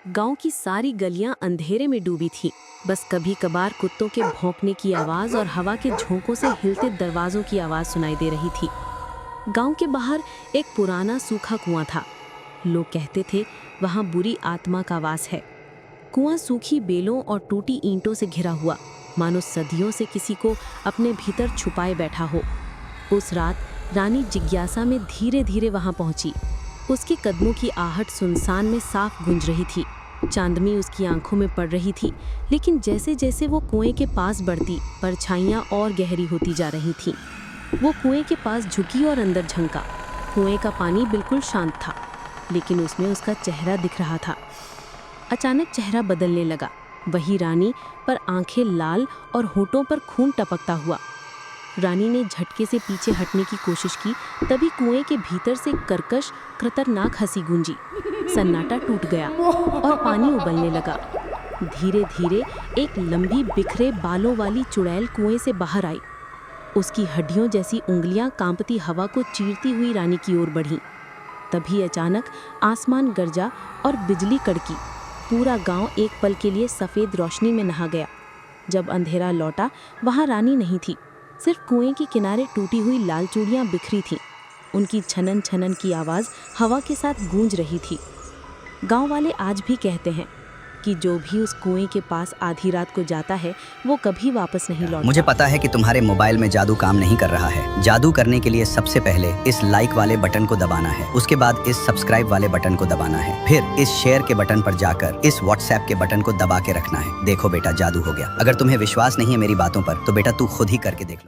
गांव की सारी गलियां अंधेरे में डूबी थीं। बस कभी कभार कुत्तों के भौंकने की आवाज और हवा के झोंकों से हिलते दरवाजों की आवाज सुनाई दे रही थी। गांव के बाहर एक पुराना सूखा कुआं था। लोग कहते थे वहां बुरी आत्मा का वास है। कुआं सूखी बेलों और टूटी ईंटों से घिरा हुआ, मानो सदियों से किसी को अपने भीतर छुपाए बैठा हो। उस रात रानी जिज्ञासा में धीरे धीरे वहां पहुंची। उसके कदमों की आहट सुनसान में साफ गूंज रही थी। चांदनी उसकी आंखों में पड़ रही थी, लेकिन जैसे जैसे वो कुएं के पास बढ़ती, परछाइयां और गहरी होती जा रही थीं। वो कुएं के पास झुकी और अंदर झंका। कुएं का पानी बिल्कुल शांत था, लेकिन उसमें उसका चेहरा दिख रहा था। अचानक चेहरा बदलने लगा। वही रानी, पर आंखें लाल और होठों पर खून टपकता हुआ। रानी ने झटके से पीछे हटने की कोशिश की, तभी कुएं के भीतर से कर्कश, खतरनाक हंसी गूंजी। सन्नाटा टूट गया और पानी उबलने लगा। धीरे धीरे एक लंबी बिखरे बालों वाली चुड़ैल कुएं से बाहर आई। उसकी हड्डियों जैसी उंगलियां कांपती हवा को चीरती हुई रानी की ओर बढ़ीं। तभी अचानक आसमान गरजा और बिजली कड़की। पूरा गांव एक पल के लिए सफ़ेद रोशनी में नहा गया। जब अंधेरा लौटा, वहां रानी नहीं थी। सिर्फ कुएं के किनारे टूटी हुई लाल चूड़ियां बिखरी थीं। उनकी छनन छनन की आवाज़ हवा के साथ गूंज रही थी। गांव वाले आज भी कहते हैं कि जो भी उस कुएं के पास आधी रात को जाता है, वो कभी वापस नहीं लौटता। मुझे पता है कि तुम्हारे मोबाइल में जादू काम नहीं कर रहा है। जादू करने के लिए सबसे पहले इस लाइक वाले बटन को दबाना है, उसके बाद इस सब्सक्राइब वाले बटन को दबाना है, फिर इस शेयर के बटन पर जाकर इस व्हाट्सएप के बटन को दबा के रखना है। देखो बेटा, जादू हो गया। अगर तुम्हें विश्वास नहीं है मेरी बातों पर, तो बेटा तू खुद ही करके देख लो।